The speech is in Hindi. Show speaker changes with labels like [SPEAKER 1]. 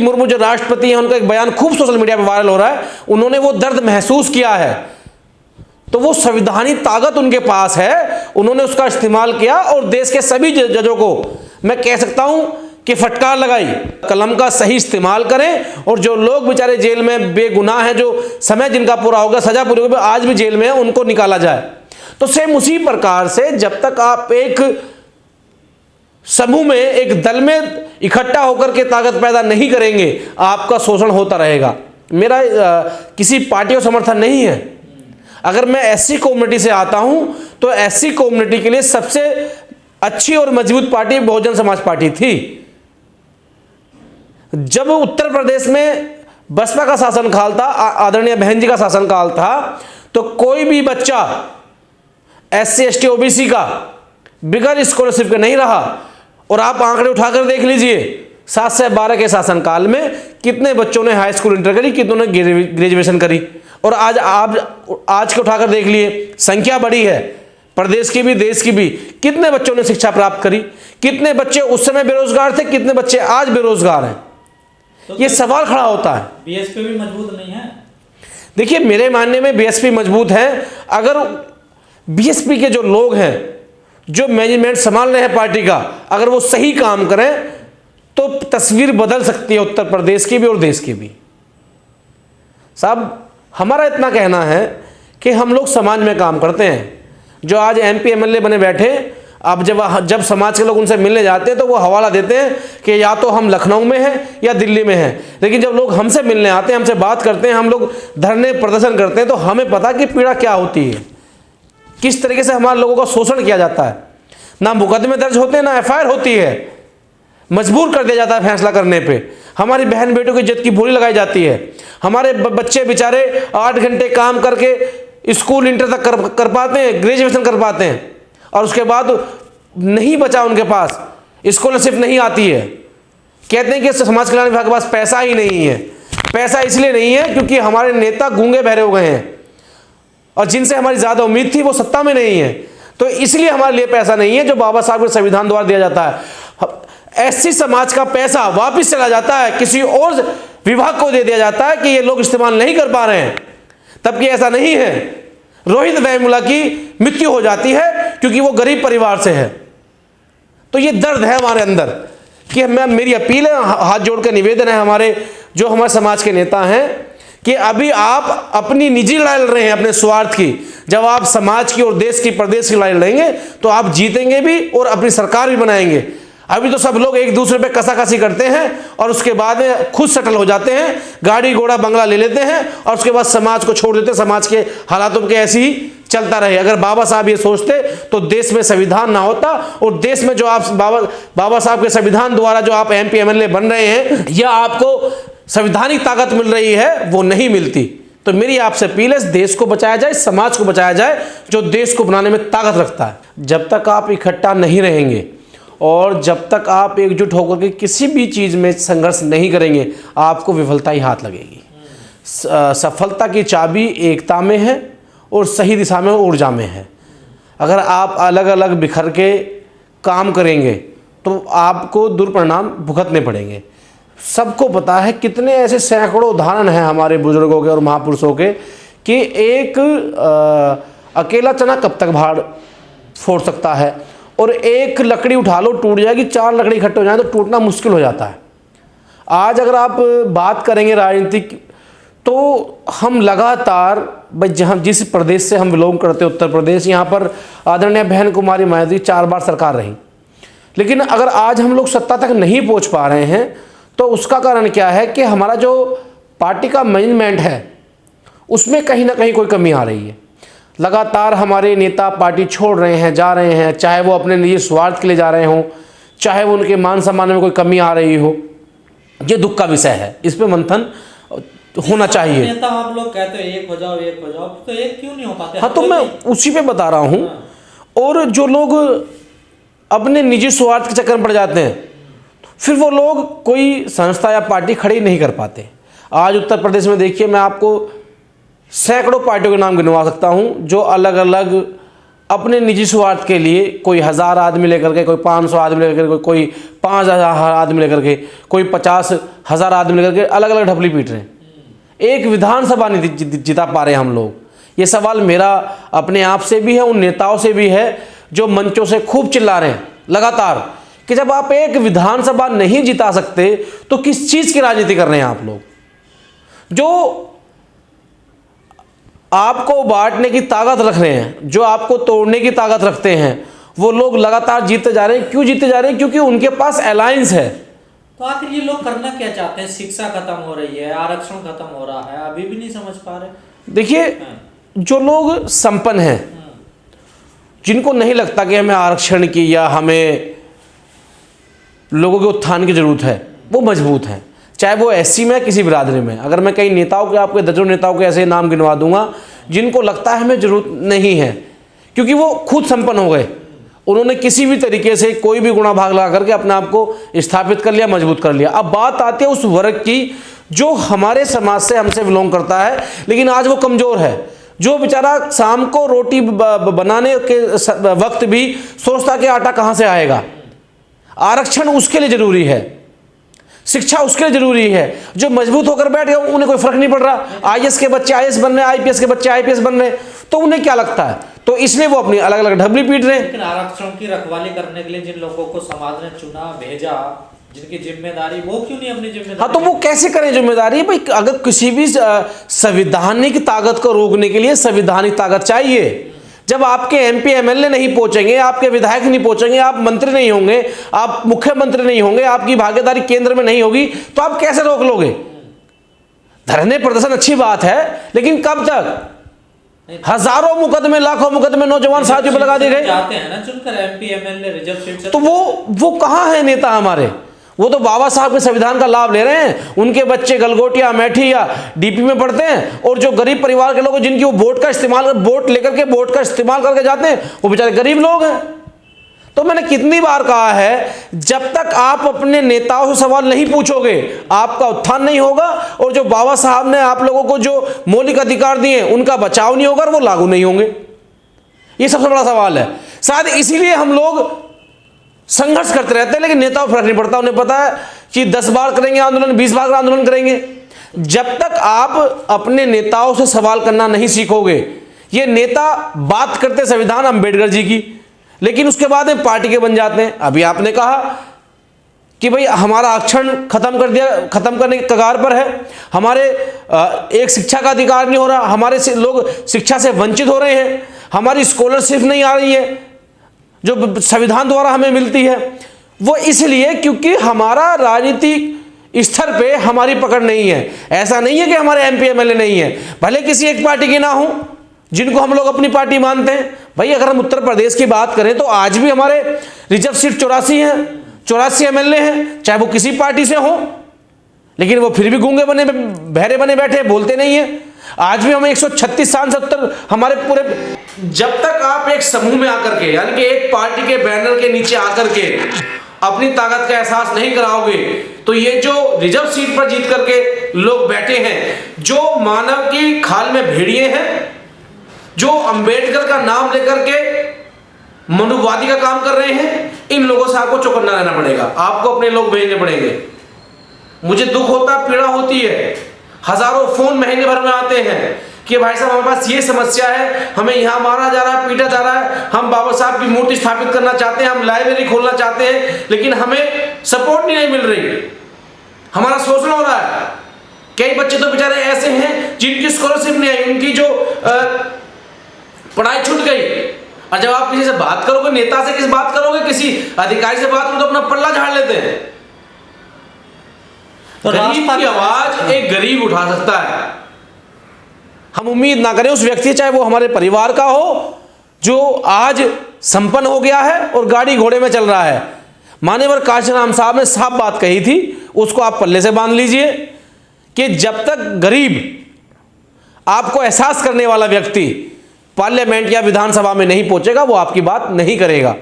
[SPEAKER 1] मुर्मू जो राष्ट्रपति हैं, उनका एक बयान खूब सोशल मीडिया पर वायरल हो रहा है। उन्होंने वो दर्द महसूस किया है, तो वो संवैधानिक ताकत उनके पास है, उन्होंने उसका इस्तेमाल किया और देश के सभी जजों को मैं कह सकता हूं कि फटकार लगाई, कलम का सही इस्तेमाल करें। और जो लोग बेचारे जेल में बेगुनाह हैं, जो समय जिनका पूरा होगा, सजा पूरी होगी, आज भी जेल में है, उनको निकाला जाए। तो सेम उसी प्रकार से जब तक आप एक समूह में, एक दल में इकट्ठा होकर के ताकत पैदा नहीं करेंगे, आपका शोषण होता रहेगा। मेरा किसी पार्टी को समर्थन नहीं है। अगर मैं एससी कम्युनिटी से आता हूं तो एससी कम्युनिटी के लिए सबसे अच्छी और मजबूत पार्टी बहुजन समाज पार्टी थी। जब उत्तर प्रदेश में बसपा का शासनकाल था, आदरणीय बहन जी का शासनकाल था, तो कोई भी बच्चा एससी एसटी ओबीसी का बिगर स्कॉलरशिप के नहीं रहा। और आप आंकड़े उठाकर देख लीजिए, 7 से 12 के शासनकाल में कितने बच्चों ने हाई स्कूल इंटर करी, कितनों ने ग्रेजुएशन करी। और आज आप आज के उठाकर देख लिए, संख्या बड़ी है, प्रदेश की भी देश की भी। कितने बच्चों ने शिक्षा प्राप्त करी, कितने बच्चे उस समय बेरोजगार थे, कितने बच्चे आज बेरोजगार हैं। तो ये सवाल खड़ा होता है।
[SPEAKER 2] बीएसपी भी मजबूत नहीं है।
[SPEAKER 1] देखिए, मेरे मानने में बीएसपी मजबूत है। अगर बीएसपी के जो लोग हैं, जो मैनेजमेंट संभाल रहे हैं पार्टी का, अगर वो सही काम करें तो तस्वीर बदल सकती है उत्तर प्रदेश की भी और देश की भी। साहब, हमारा इतना कहना है कि हम लोग समाज में काम करते हैं। जो आज एमपी एमएलए बने बैठे, अब जब समाज के लोग उनसे मिलने जाते हैं तो वो हवाला देते हैं कि या तो हम लखनऊ में हैं या दिल्ली में हैं। लेकिन जब लोग हमसे मिलने आते हैं, हमसे बात करते हैं, हम लोग धरने प्रदर्शन करते हैं, तो हमें पता कि पीड़ा क्या होती है, किस तरीके से हमारे लोगों का शोषण किया जाता है। ना मुकदमे दर्ज होते हैं, ना एफआईआर होती है, मजबूर कर दिया जाता है फैसला करने पे। हमारी बहन बेटों की इज्जत की बोली लगाई जाती है। हमारे बच्चे बेचारे 8 घंटे काम करके स्कूल इंटर तक कर पाते हैं, ग्रेजुएशन कर पाते हैं, और उसके बाद नहीं बचा उनके पास, स्कॉलरशिप नहीं आती है। कहते हैं कि समाज कल्याण विभाग के पास पैसा ही नहीं है। पैसा इसलिए नहीं है क्योंकि हमारे नेता गूंगे बहरे हो गए हैं, और जिनसे हमारी ज़्यादा उम्मीद थी वो सत्ता में नहीं है, तो इसलिए हमारे लिए पैसा नहीं है जो बाबा साहब के संविधान द्वारा दिया जाता है। एससी समाज का पैसा वापस चला जाता है, किसी और विभाग को दे दिया जाता है कि ये लोग इस्तेमाल नहीं कर पा रहे हैं। तबकि ऐसा नहीं है। रोहित वेमुला की मृत्यु हो जाती है क्योंकि वो गरीब परिवार से है। तो ये दर्द है हमारे अंदर कि मेरी अपील है, हाथ जोड़ कर निवेदन है हमारे समाज के नेता हैं कि अभी आप अपनी निजी लड़ाई लड़ रहे हैं, अपने स्वार्थ की। जब आप समाज की और देश की, प्रदेश की लड़ाई लड़ेंगे तो आप जीतेंगे भी और अपनी सरकार भी बनाएंगे। अभी तो सब लोग एक दूसरे पे कसाकसी करते हैं और उसके बाद में खुद सेटल हो जाते हैं, गाड़ी घोड़ा बंगला ले लेते हैं और उसके बाद समाज को छोड़ देते हैं। समाज के हालातों के ऐसे ही चलता रहे। अगर बाबा साहब ये सोचते तो देश में संविधान ना होता, और देश में जो आप बाबा साहब के संविधान द्वारा जो आप एमपी एमएलए बन रहे हैं या आपको संवैधानिक ताकत मिल रही है, वो नहीं मिलती। तो मेरी आपसे अपील है, देश को बचाया जाए, समाज को बचाया जाए जो देश को बनाने में ताकत रखता है। जब तक आप इकट्ठा नहीं रहेंगे और जब तक आप एकजुट होकर के किसी भी चीज़ में संघर्ष नहीं करेंगे, आपको विफलता ही हाथ लगेगी। सफलता की चाबी एकता में है और सही दिशा में, ऊर्जा में है। अगर आप अलग अलग बिखर के काम करेंगे तो आपको दुष्परिणाम भुगतने पड़ेंगे। सबको पता है, कितने ऐसे सैकड़ों उदाहरण हैं हमारे बुजुर्गों के और महापुरुषों के कि एक अकेला चना कब तक भाड़ फोड़ सकता है, और एक लकड़ी उठा लो टूट जाएगी, 4 लकड़ी इकट्ठे हो जाए तो टूटना मुश्किल हो जाता है। आज अगर आप बात करेंगे राजनीतिक, तो हम लगातार जिस प्रदेश से हम बिलोंग करते हैं, उत्तर प्रदेश, यहाँ पर आदरणीय बहन कुमारी मायावती 4 बार सरकार रही। लेकिन अगर आज हम लोग सत्ता तक नहीं पहुँच पा रहे हैं तो उसका कारण क्या है कि हमारा जो पार्टी का मैनेजमेंट है उसमें कहीं ना कहीं कोई कमी आ रही है। लगातार हमारे नेता पार्टी छोड़ रहे हैं, जा रहे हैं, चाहे वो अपने निजी स्वार्थ के लिए जा रहे हों, चाहे वो उनके मान सम्मान में कोई कमी आ रही हो। ये दुख का विषय है, इस पे मंथन होना चाहिए।
[SPEAKER 2] नेता आप लोग कहते हैं एक हो जाओ, तो एक क्यों नहीं हो पाते?
[SPEAKER 1] हाँ, तो मैं उसी पे बता रहा हूँ। और जो लोग अपने निजी स्वार्थ के चक्कर में पड़ जाते हैं, फिर वो लोग कोई संस्था या पार्टी खड़ी नहीं कर पाते। आज उत्तर प्रदेश में देखिए, मैं आपको सैकड़ों पार्टियों के नाम गिनवा सकता हूं जो अलग अलग अपने निजी स्वार्थ के लिए कोई 1000 आदमी लेकर के, कोई 500 आदमी लेकर के, कोई 5000 आदमी लेकर के, कोई 50,000 आदमी लेकर के अलग अलग ढपली पीट रहे हैं। एक विधानसभा नहीं जिता पा रहे हम लोग। ये सवाल मेरा अपने आप से भी है, उन नेताओं से भी है जो मंचों से खूब चिल्ला रहे हैं लगातार कि जब आप एक विधानसभा नहीं जिता सकते तो किस चीज़ की राजनीति कर रहे हैं आप लोग। जो आपको बांटने की ताकत रख रहे हैं, जो आपको तोड़ने की ताकत रखते हैं, वो लोग लगातार जीतते जा रहे हैं। क्यों जीतते जा रहे हैं? क्योंकि उनके पास अलायंस है।
[SPEAKER 2] तो आखिर ये लोग करना क्या चाहते हैं? शिक्षा खत्म हो रही है, आरक्षण खत्म हो रहा है, अभी भी नहीं समझ पा रहे।
[SPEAKER 1] देखिए, जो लोग संपन्न हैं, जिनको नहीं लगता कि हमें आरक्षण की या हमें लोगों के उत्थान की जरूरत है, वो मजबूत हैं। चाहे वो एससी में किसी बिरादरी में। अगर मैं कई नेताओं के, आपके दर्जनों नेताओं के ऐसे नाम गिनवा दूंगा जिनको लगता है हमें जरूरत नहीं है, क्योंकि वो खुद संपन्न हो गए। उन्होंने किसी भी तरीके से कोई भी गुणा भाग लगा करके अपने आप को स्थापित कर लिया, मजबूत कर लिया। अब बात आती है उस वर्ग की जो हमारे समाज से, हमसे बिलोंग करता है, लेकिन आज वो कमजोर है, जो बेचारा शाम को रोटी बनाने के वक्त भी सोचता कि आटा कहाँ से आएगा। आरक्षण उसके लिए जरूरी है, शिक्षा उसके लिए जरूरी है। जो मजबूत होकर बैठ गए उन्हें कोई फर्क नहीं पड़ रहा। आईएएस के बच्चे आईएएस बन रहे हैं, आईपीएस के बच्चे आईपीएस बन रहे हैं, तो उन्हें क्या लगता है? तो इसलिए वो अपनी अलग अलग ढबली पीट रहे हैं।
[SPEAKER 2] लेकिन आरक्षण की रखवाली करने के लिए जिन लोगों को समाज ने चुना, भेजा, जिनकी जिम्मेदारी, वो क्यों नहीं अपनी जिम्मेदारी?
[SPEAKER 1] हाँ, तो वो कैसे करें जिम्मेदारी? भाई, अगर किसी भी संवैधानिक ताकत को रोकने के लिए संवैधानिक ताकत चाहिए। जब आपके एमपी एमएलए नहीं पहुंचेंगे, आपके विधायक नहीं पहुंचेंगे, आप मंत्री नहीं होंगे, आप मुख्यमंत्री नहीं होंगे, आपकी भागीदारी केंद्र में नहीं होगी, तो आप कैसे रोक लोगे? धरने प्रदर्शन अच्छी बात है, लेकिन कब तक? हजारों मुकदमे, लाखों मुकदमे नौजवान साथियों पर लगा दिए गए।
[SPEAKER 2] जाते हैं ना चुनकर एमपी एमएलए रिजर्व सीट से,
[SPEAKER 1] तो वो कहां है नेता हमारे? वो तो बाबा साहब के संविधान का लाभ ले रहे हैं। उनके बच्चे गलगोटिया, अमेठी या डीपी में पढ़ते हैं, और जो गरीब परिवार के लोग हैं, जिनकी वो वोट लेकर के वोट का इस्तेमाल करके जाते हैं, वो बेचारे गरीब लोग हैं। तो मैंने कितनी बार कहा है, जब तक आप अपने नेताओं से सवाल नहीं पूछोगे, आपका उत्थान नहीं होगा, और जो बाबा साहब ने आप लोगों को जो मौलिक अधिकार दिए, उनका बचाव नहीं होगा और वो लागू नहीं होंगे। ये सबसे बड़ा सवाल है। शायद इसीलिए हम लोग संघर्ष करते रहते हैं, लेकिन नेताओं को फर्क नहीं पड़ता। उन्हें पता है कि 10 बार करेंगे आंदोलन, 20 बार आंदोलन करेंगे। जब तक आप अपने नेताओं से सवाल करना नहीं सीखोगे, ये नेता बात करते संविधान अम्बेडकर जी की, लेकिन उसके बाद में पार्टी के बन जाते हैं। अभी आपने कहा कि भाई हमारा आरक्षण खत्म कर दिया, खत्म करने के कगार पर है, हमारे एक शिक्षा का अधिकार नहीं हो रहा, हमारे लोग शिक्षा से वंचित हो रहे हैं, हमारी स्कॉलरशिप नहीं आ रही है जो संविधान द्वारा हमें मिलती है। वो इसलिए क्योंकि हमारा राजनीतिक स्तर पे हमारी पकड़ नहीं है। ऐसा नहीं है कि हमारे एमपी एमएलए नहीं है, भले किसी एक पार्टी के ना हो, जिनको हम लोग अपनी पार्टी मानते हैं। भाई, अगर हम उत्तर प्रदेश की बात करें तो आज भी हमारे रिजर्व सीट 84 हैं, 84 एमएलए हैं, चाहे वो किसी पार्टी से हो, लेकिन वो फिर भी गूंगे बने, बहरे बने बैठे, बोलते नहीं है। आज भी हमें 136 सांसद हमारे पूरे। जब तक आप एक समूह में आकर के, यानी कि एक पार्टी के बैनर के नीचे आकर के अपनी ताकत का एहसास नहीं कराओगे, तो ये जो रिजर्व सीट पर जीत करके लोग बैठे हैं, जो मानव की खाल में भेड़िए हैं, जो अंबेडकर का नाम लेकर के मनुवादी का काम कर रहे हैं, इन लोगों से आपको चौकन्ना रहना पड़ेगा। आपको अपने लोग भेजने पड़ेंगे। मुझे दुख होता, पीड़ा होती है, हजारों फोन महीने भर में आते हैं कि भाई साहब हमारे पास ये समस्या है, हमें यहाँ मारा जा रहा है, पीटा जा रहा है, हम बाबा साहब की मूर्ति स्थापित करना चाहते हैं, हम लाइब्रेरी खोलना चाहते हैं, लेकिन हमें सपोर्ट नहीं मिल रही, हमारा शोषण हो रहा है। कई बच्चे तो बेचारे ऐसे हैं जिनकी स्कॉलरशिप नहीं आई, उनकी जो पढ़ाई छूट गई। और जब आप किसी से बात करोगे, नेता से किसी बात करोगे, किसी अधिकारी से बात करोगे, तो अपना पल्ला झाड़ लेते हैं। तो गरीब की आवाज एक गरीब उठा सकता है। हम उम्मीद ना करें उस व्यक्ति, चाहे वो हमारे परिवार का हो, जो आज संपन्न हो गया है और गाड़ी घोड़े में चल रहा है। मान्यवर काशीराम साहब ने साफ बात कही थी, उसको आप पल्ले से बांध लीजिए कि जब तक गरीब, आपको एहसास करने वाला व्यक्ति पार्लियामेंट या विधानसभा में नहीं पहुंचेगा, वो आपकी बात नहीं करेगा।